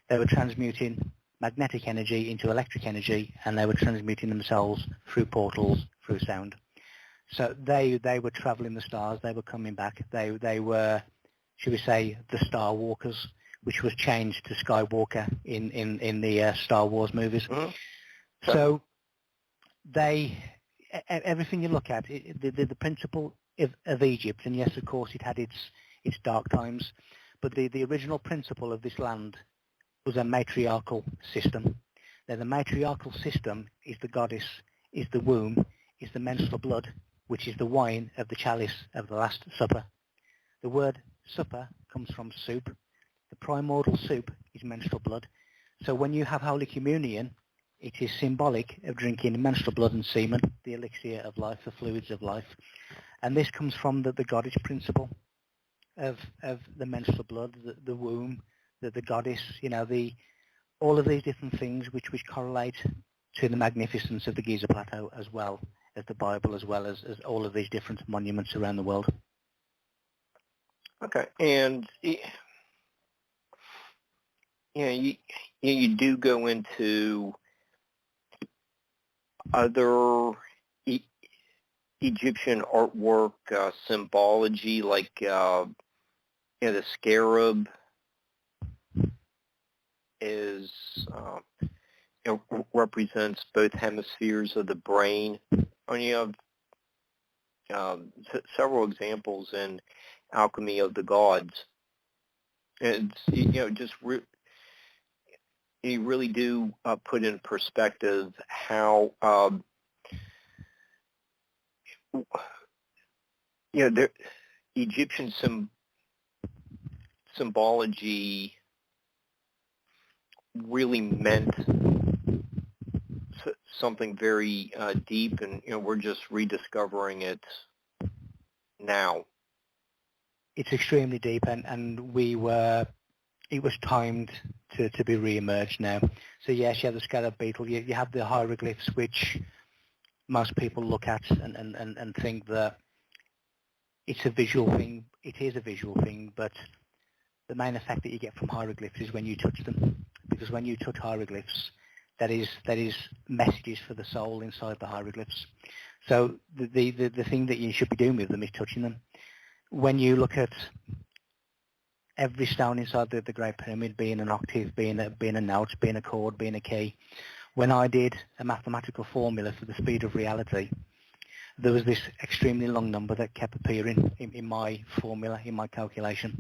They were transmuting magnetic energy into electric energy, and they were transmuting themselves through portals, through sound. So they were traveling the stars. They were coming back. They were, should we say, the Star Walkers, which was changed to Skywalker in the Star Wars movies. Mm-hmm. So everything you look at, the principle of Egypt, and yes, of course, it had its dark times, but the original principle of this land was a matriarchal system. Now, the matriarchal system is the goddess, is the womb, is the menstrual blood, which is the wine of the chalice of the Last Supper. The word supper comes from soup. The primordial soup is menstrual blood. So when you have Holy Communion, it is symbolic of drinking menstrual blood and semen, the elixir of life, the fluids of life. And this comes from the goddess principle of the menstrual blood, the womb, the goddess, all of these different things which correlate to the magnificence of the Giza Plateau, as well as the Bible, as well as all of these different monuments around the world. Okay, and you do go into other Egyptian artwork, symbology, like the scarab is represents both hemispheres of the brain. And you have several examples in Alchemy of the Gods. And it's, you really do put in perspective how the Egyptian symbology really meant something very deep, and we're just rediscovering it now. It's extremely deep, and it was timed to be re-emerged now. So yes, you have the scarab beetle, you have the hieroglyphs, which most people look at and think that it's a visual thing. It is a visual thing, but the main effect that you get from hieroglyphs is when you touch them, because when you touch hieroglyphs, that is messages for the soul inside the hieroglyphs. So the thing that you should be doing with them is touching them. When you look at every stone inside the Great Pyramid being an octave, being a note, being a chord, being a key, when I did a mathematical formula for the speed of reality, there was this extremely long number that kept appearing in my formula, in my calculation.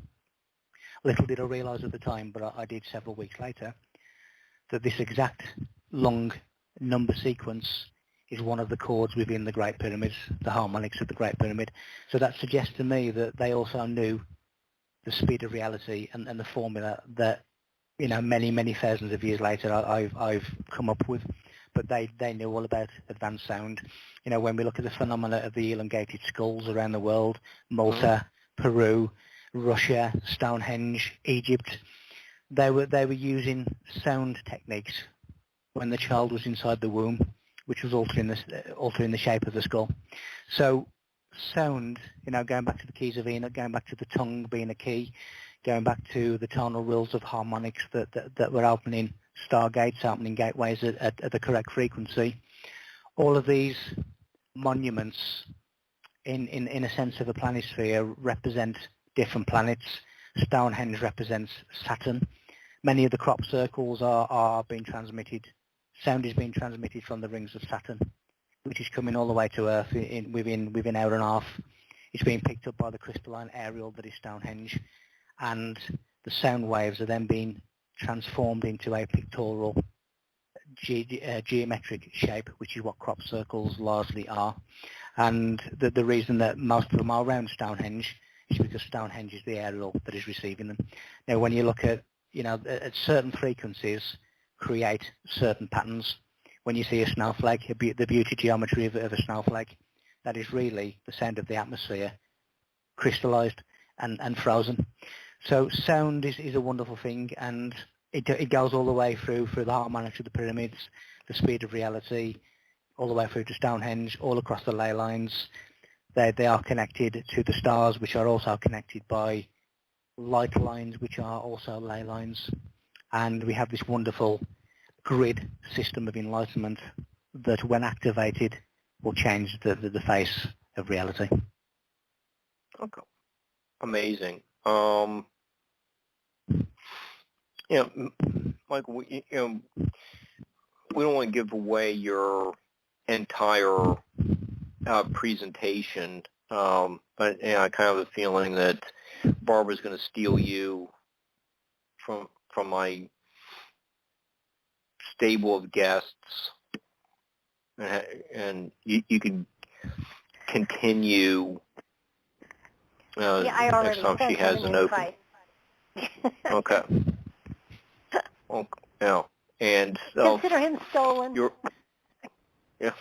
Little did I realise at the time, but I did several weeks later, that this exact long number sequence is one of the chords within the Great Pyramids, the harmonics of the Great Pyramid. So that suggests to me that they also knew the speed of reality and the formula that, you know, many thousands of years later I've come up with. But they knew all about advanced sound. You know, when we look at the phenomena of the elongated skulls around the world, Malta, Peru, Russia, Stonehenge, Egypt, they were using sound techniques when the child was inside the womb, which was altering the shape of the skull. So sound, you know, going back to the keys of Enoch, going back to the tongue being a key, going back to the tonal rules of harmonics that were opening stargates, opening gateways at the correct frequency. All of these monuments in a sense of a planisphere represent different planets. Stonehenge represents Saturn. Many of the crop circles are being transmitted. Sound is being transmitted from the rings of Saturn, which is coming all the way to Earth within an hour and a half. It's being picked up by the crystalline aerial that is Stonehenge, and the sound waves are then being transformed into a pictorial geometric shape, which is what crop circles largely are. And the reason that most of them are around Stonehenge is because Stonehenge is the aerial that is receiving them. Now, when you look at, you know, at certain frequencies create certain patterns. When you see a snowflake, the beauty geometry of a snowflake, that is really the sound of the atmosphere crystallized and frozen. So sound is a wonderful thing, and it goes all the way through the harmonics of the pyramids, the speed of reality, all the way through to Stonehenge, all across the ley lines. They are connected to the stars, which are also connected by light lines, which are also ley lines. And we have this wonderful grid system of enlightenment that, when activated, will change the face of reality. Okay. Amazing. You know, Michael, you know, we don't want to give away your entire presentation, but you know, I kind of have a feeling that Barbara's going to steal you from my stable of guests, and you can continue I already next time she sent has him an an open. invite. Okay. Well, yeah, and Consider him stolen. Yeah.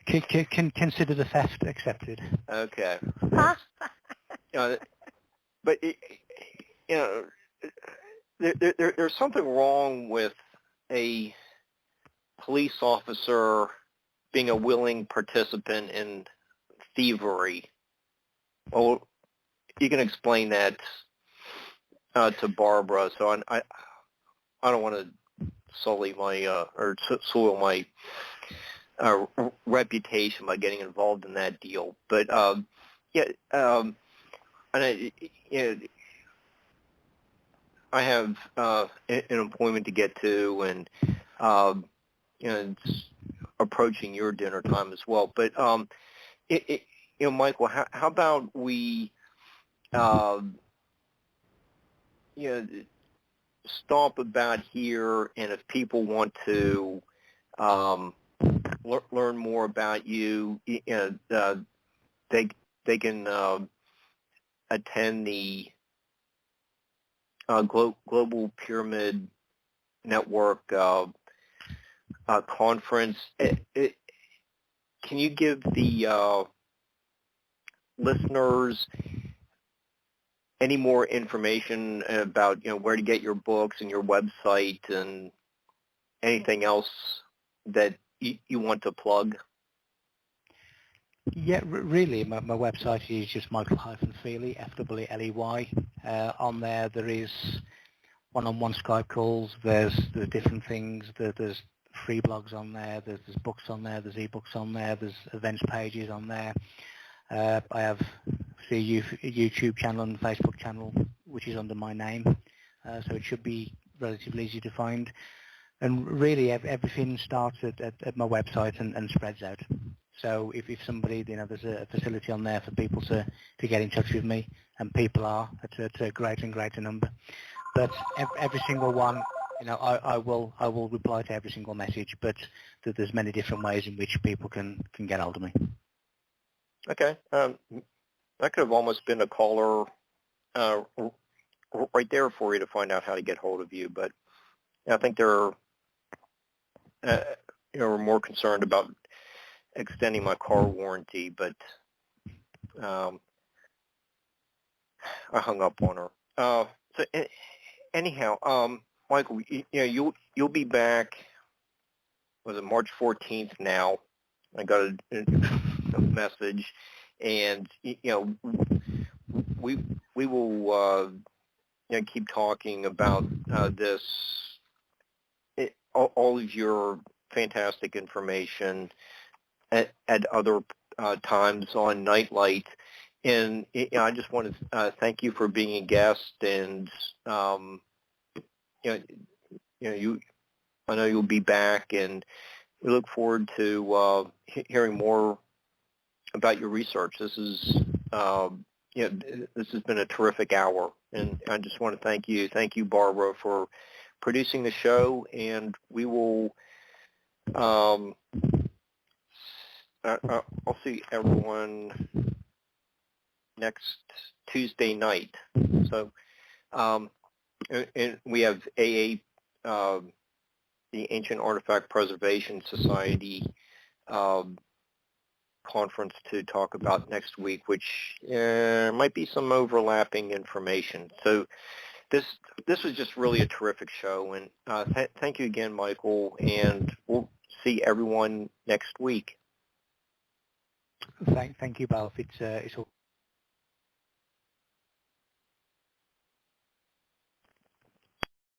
Can consider the theft accepted. Okay. Huh? But you know, there's something wrong with a police officer being a willing participant in thievery. Well, you can explain that to Barbara. So I don't want to sully my or soil my reputation by getting involved in that deal. But yeah, and I have an employment to get to, and you know, it's approaching your dinner time as well. But you know, Michael, how about we you know, stop about here, and if people want to learn more about you, you know, they can attend the Global Pyramid Network conference. Can you give the listeners any more information about, you know, where to get your books and your website and anything else that you want to plug? Yeah, really, my website is just Michael-Feeley, F-E-E-L-E-Y. On there is one-on-one Skype calls. There's different things. There's free blogs on there. There's books on there. There's ebooks on there. There's events pages on there. I have a YouTube channel and Facebook channel, which is under my name, so it should be relatively easy to find. And really, everything starts at my website and spreads out. So if somebody, there's a facility on there for people to get in touch with me, and people are at a greater and greater number. But every single one, I will reply to every single message. But there's many different ways in which people can get hold of me. Okay. That could have almost been a caller right there for you to find out how to get hold of you. But I think they're we're more concerned about extending my car warranty, but I hung up on her. So anyhow, Michael, you'll be back. Was it March 14th? Now I got a message, and we will keep talking about this. All of your fantastic information at other times on Nightlight. And I just want to thank you for being a guest. And I know you'll be back, and we look forward to hearing more about your research. This is this has been a terrific hour, and I just want to thank you. Thank you, Barbara, for producing the show, and we will. I'll see everyone next Tuesday night. So, and we have AA, the Ancient Artifact Preservation Society conference to talk about next week, which might be some overlapping information. So this was just really a terrific show, and thank you again, Michael, and we'll see everyone next week. Thank you both. It's